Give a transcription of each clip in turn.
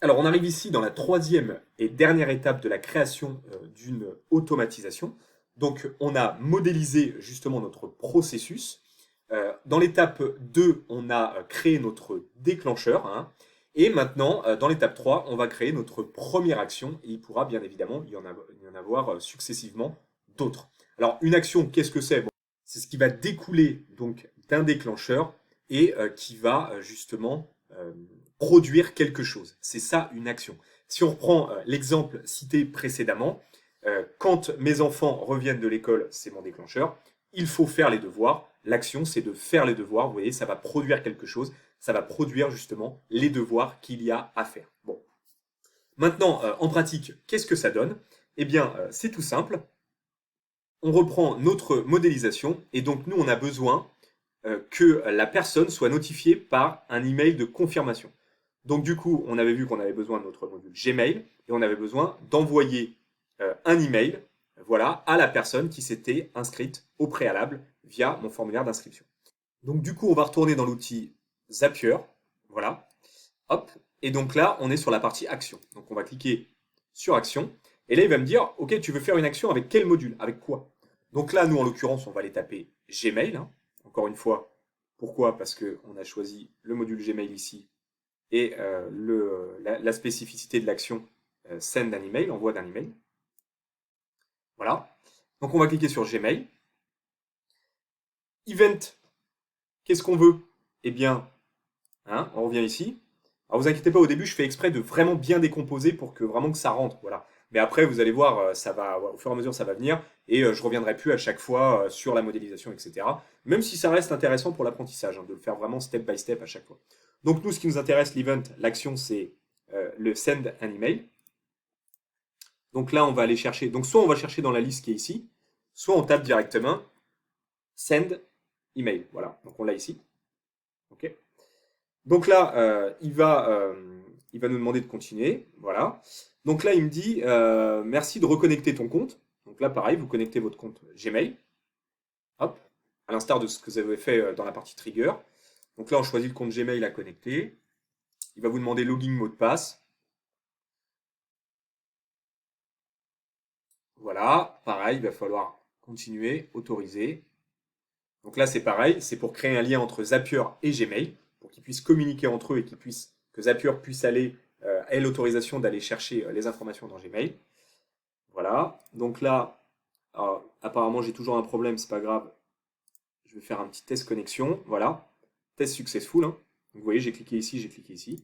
Alors, on arrive ici dans la troisième et dernière étape de la création d'une automatisation. Donc, on a modélisé justement notre processus. Dans l'étape 2, on a créé notre déclencheur, hein. Et maintenant, dans l'étape 3, on va créer notre première action. Et il pourra bien évidemment y en avoir successivement d'autres. Alors, une action, qu'est-ce que c'est? Bon, c'est ce qui va découler donc d'un déclencheur et qui va justement produire quelque chose. C'est ça une action. Si on reprend l'exemple cité précédemment, quand mes enfants reviennent de l'école, c'est mon déclencheur. Il faut faire les devoirs. L'action, c'est de faire les devoirs. Vous voyez, ça va produire quelque chose. Ça va produire justement les devoirs qu'il y a à faire. Bon. Maintenant, en pratique, qu'est-ce que ça donne? Eh bien, c'est tout simple. On reprend notre modélisation et donc nous, on a besoin que la personne soit notifiée par un email de confirmation. Donc du coup, on avait vu qu'on avait besoin de notre module Gmail et on avait besoin d'envoyer un email, voilà, à la personne qui s'était inscrite au préalable via mon formulaire d'inscription. Donc du coup, on va retourner dans l'outil Zapier, voilà, hop, et donc là, on est sur la partie action. Donc on va cliquer sur action et là, il va me dire, ok, tu veux faire une action avec quel module, avec quoi? Donc là, nous, en l'occurrence, on va aller taper Gmail, hein. Encore une fois, pourquoi? Parce qu'on a choisi le module Gmail ici et la spécificité de l'action send d'un email, envoi d'un email. Voilà. Donc on va cliquer sur Gmail. Event, qu'est-ce qu'on veut? Eh bien, hein, on revient ici. Alors vous inquiétez pas, au début, je fais exprès de vraiment bien décomposer pour que vraiment que ça rentre. Voilà. Mais après, vous allez voir, ça va, au fur et à mesure, ça va venir et je reviendrai plus à chaque fois sur la modélisation, etc. Même si ça reste intéressant pour l'apprentissage, hein, de le faire vraiment step by step à chaque fois. Donc nous, ce qui nous intéresse, l'event, l'action, c'est le send un email. Donc là, on va aller chercher. Donc soit on va chercher dans la liste qui est ici, soit on tape directement send email. Voilà. Donc on l'a ici. Ok. Donc là, il va nous demander de continuer. Voilà. Donc là, il me dit merci de reconnecter ton compte. Donc là, pareil, vous connectez votre compte Gmail. Hop. À l'instar de ce que vous avez fait dans la partie trigger. Donc là, on choisit le compte Gmail à connecter. Il va vous demander login, mot de passe. Voilà. Pareil, il va falloir continuer, autoriser. Donc là, c'est pareil, c'est pour créer un lien entre Zapier et Gmail, pour qu'ils puissent communiquer entre eux et que Zapier puisse aller, ait l'autorisation d'aller chercher les informations dans Gmail. Voilà. Donc là, apparemment, j'ai toujours un problème, c'est pas grave. Je vais faire un petit test connexion. Voilà. Test successful, hein. Donc, vous voyez, j'ai cliqué ici, j'ai cliqué ici.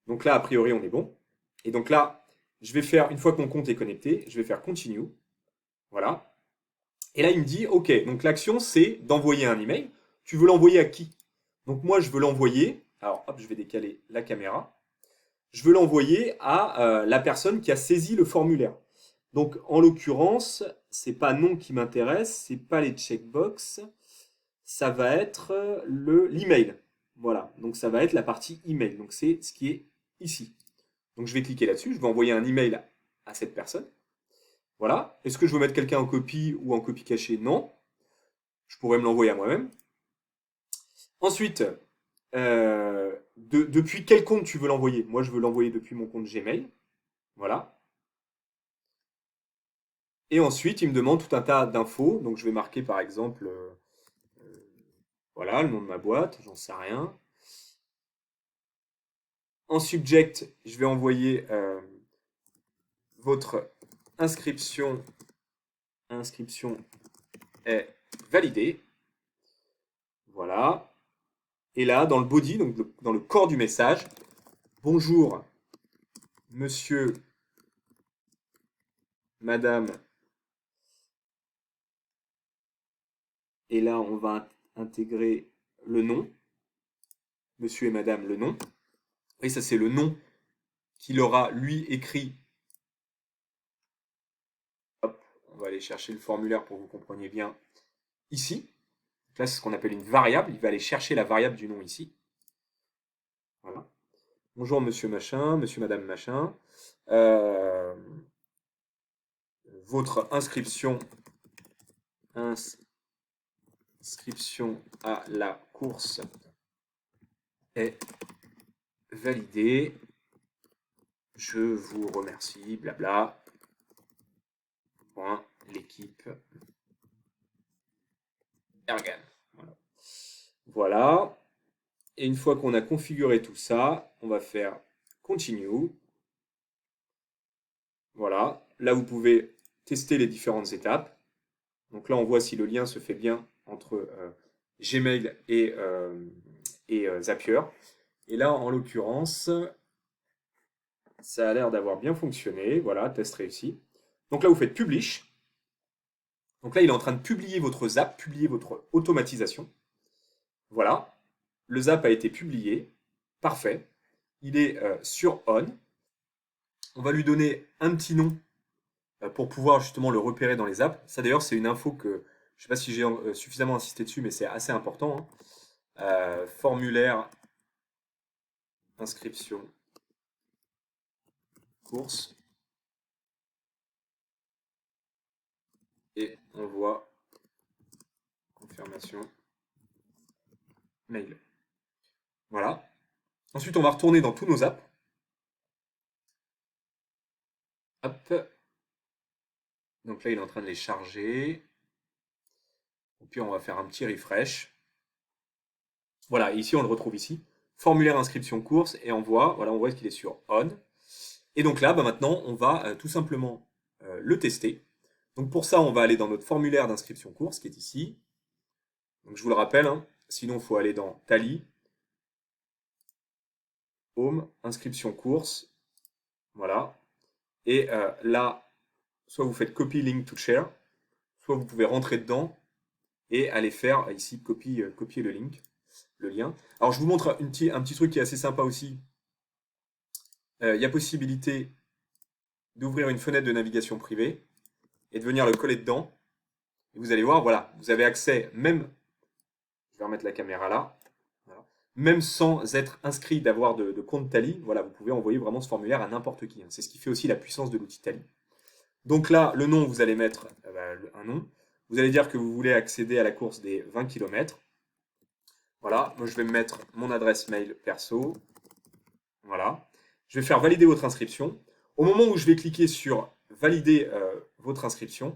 Donc là, a priori, on est bon. Et donc là, je vais faire, une fois que mon compte est connecté, je vais faire continue. Voilà. Et là, il me dit, OK, donc l'action, c'est d'envoyer un email. Tu veux l'envoyer à qui? Donc moi, je veux l'envoyer. Alors, hop, je vais décaler la caméra. Je veux l'envoyer à la personne qui a saisi le formulaire. Donc, en l'occurrence, c'est pas nom qui m'intéresse, c'est pas les checkbox, ça va être l'email. Voilà. Donc, ça va être la partie email. Donc, c'est ce qui est ici. Donc, je vais cliquer là-dessus. Je vais envoyer un email à cette personne. Voilà. Est-ce que je veux mettre quelqu'un en copie ou en copie cachée? Non. Je pourrais me l'envoyer à moi-même. Ensuite, depuis quel compte tu veux l'envoyer? Moi, je veux l'envoyer depuis mon compte Gmail. Voilà. Et ensuite, il me demande tout un tas d'infos. Donc, je vais marquer par exemple, voilà, le nom de ma boîte, j'en sais rien. En subject, je vais envoyer votre inscription. Inscription est validée. Voilà. Et là, dans le body, donc dans le corps du message, bonjour, monsieur, madame. Et là, on va intégrer le nom. Monsieur et madame, le nom. Et ça, c'est le nom qu'il aura, lui, écrit. Hop, on va aller chercher le formulaire pour que vous compreniez bien ici. Donc là, c'est ce qu'on appelle une variable. Il va aller chercher la variable du nom ici. Voilà. Bonjour, monsieur machin, monsieur, madame machin. Euh, votre inscription à la course est validée. Je vous remercie, blabla. Point, l'équipe Ergan. Voilà. Voilà. Et une fois qu'on a configuré tout ça, on va faire Continue. Voilà. Là, vous pouvez tester les différentes étapes. Donc là, on voit si le lien se fait bien entre Gmail et Zapier. Et là, en l'occurrence, ça a l'air d'avoir bien fonctionné. Voilà, test réussi. Donc là, vous faites Publish. Donc là, il est en train de publier votre zap, publier votre automatisation. Voilà. Le zap a été publié. Parfait. Il est sur On. On va lui donner un petit nom pour pouvoir justement le repérer dans les apps. Ça d'ailleurs, c'est une info que je ne sais pas si j'ai suffisamment insisté dessus, mais c'est assez important, hein. Formulaire inscription course et on voit confirmation mail. Voilà. Ensuite, on va retourner dans tous nos apps. Hop. Donc là, il est en train de les charger. Et puis, on va faire un petit refresh. Voilà, ici, on le retrouve ici. Formulaire inscription course et on voit, voilà, on voit qu'il est sur On. Et donc là, maintenant, on va tout simplement le tester. Donc pour ça, on va aller dans notre formulaire d'inscription course qui est ici. Donc je vous le rappelle, hein, sinon il faut aller dans Tally, Home, inscription course. Voilà. Et là, soit vous faites copy link to share, soit vous pouvez rentrer dedans et aller faire ici copier le link, le lien. Alors je vous montre un petit truc qui est assez sympa aussi. Il y a possibilité d'ouvrir une fenêtre de navigation privée et de venir le coller dedans. Et vous allez voir, voilà, vous avez accès même, je vais remettre la caméra là, voilà, même sans être inscrit d'avoir de compte Tally, voilà, vous pouvez envoyer vraiment ce formulaire à n'importe qui, hein. C'est ce qui fait aussi la puissance de l'outil Tally. Donc là, le nom, vous allez mettre un nom. Vous allez dire que vous voulez accéder à la course des 20 km. Voilà, moi je vais me mettre mon adresse mail perso. Voilà. Je vais faire valider votre inscription. Au moment où je vais cliquer sur valider votre inscription,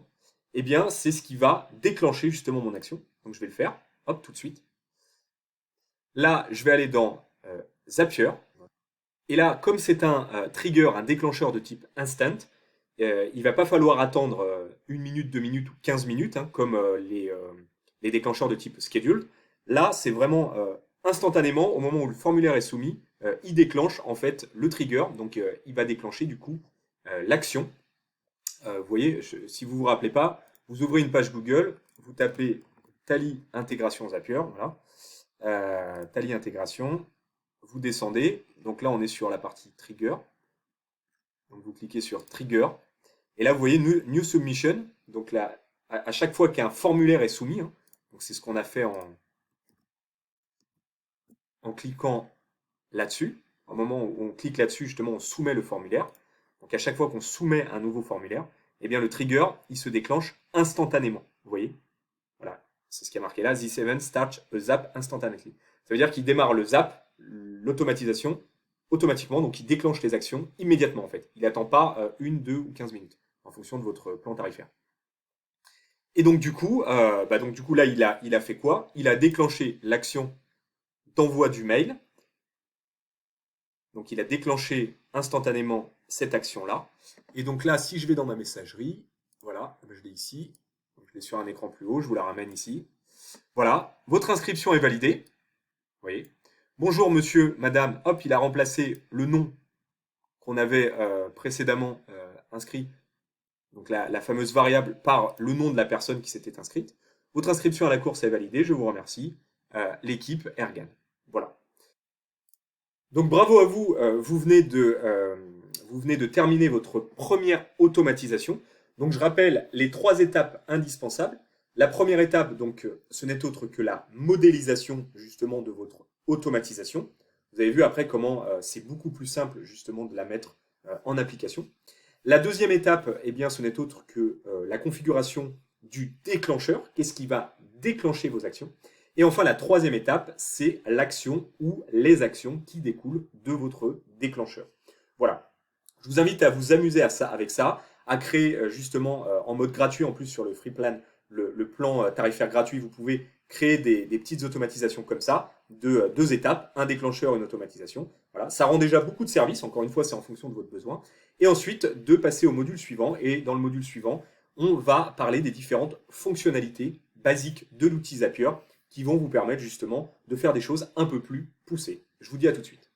eh bien, c'est ce qui va déclencher justement mon action. Donc je vais le faire, hop, tout de suite. Là, je vais aller dans Zapier. Et là, comme c'est un trigger, un déclencheur de type instant, il ne va pas falloir attendre 1 minute, 2 minutes ou 15 minutes, hein, comme les déclencheurs de type scheduled. Là, c'est vraiment instantanément, au moment où le formulaire est soumis, il déclenche en fait le trigger, donc il va déclencher du coup l'action. Vous voyez, si vous ne vous rappelez pas, vous ouvrez une page Google, vous tapez Tally intégration Zapier, voilà, Tally intégration, vous descendez, donc là on est sur la partie trigger, donc vous cliquez sur trigger, et là vous voyez new submission, donc là à chaque fois qu'un formulaire est soumis, hein, donc c'est ce qu'on a fait en cliquant là-dessus. Au moment où on clique là-dessus, justement, on soumet le formulaire. Donc à chaque fois qu'on soumet un nouveau formulaire, eh bien le trigger, il se déclenche instantanément. Vous voyez? Voilà, c'est ce qui est marqué là. This event starts a zap instantaneously. Ça veut dire qu'il démarre le zap, l'automatisation, automatiquement, donc il déclenche les actions immédiatement en fait. Il n'attend pas 1, 2 ou 15 minutes, en fonction de votre plan tarifaire. Et donc du coup, là, il a fait quoi? Il a déclenché l'action d'envoi du mail. Donc il a déclenché instantanément cette action-là. Et donc là, si je vais dans ma messagerie, voilà, je l'ai ici. Donc, je l'ai sur un écran plus haut, je vous la ramène ici. Voilà, votre inscription est validée. Vous voyez. Bonjour monsieur, madame, hop, il a remplacé le nom qu'on avait précédemment inscrit, donc la fameuse variable, par le nom de la personne qui s'était inscrite. Votre inscription à la course est validée, je vous remercie. L'équipe Ergan. Voilà. Donc bravo à vous, vous venez de terminer votre première automatisation. Donc je rappelle les 3 étapes indispensables. La première étape, donc, ce n'est autre que la modélisation justement de votre automatisation. Vous avez vu après comment c'est beaucoup plus simple justement de la mettre en application. La deuxième étape, eh bien, ce n'est autre que la configuration du déclencheur. Qu'est-ce qui va déclencher vos actions? Et enfin, la troisième étape, c'est l'action ou les actions qui découlent de votre déclencheur. Voilà. Je vous invite à vous amuser avec ça, à créer justement en mode gratuit en plus sur le free plan, le plan tarifaire gratuit, vous pouvez créer des petites automatisations comme ça, de 2 étapes, un déclencheur et une automatisation. Voilà, ça rend déjà beaucoup de services, encore une fois c'est en fonction de votre besoin. Et ensuite de passer au module suivant, et dans le module suivant, on va parler des différentes fonctionnalités basiques de l'outil Zapier qui vont vous permettre justement de faire des choses un peu plus poussées. Je vous dis à tout de suite.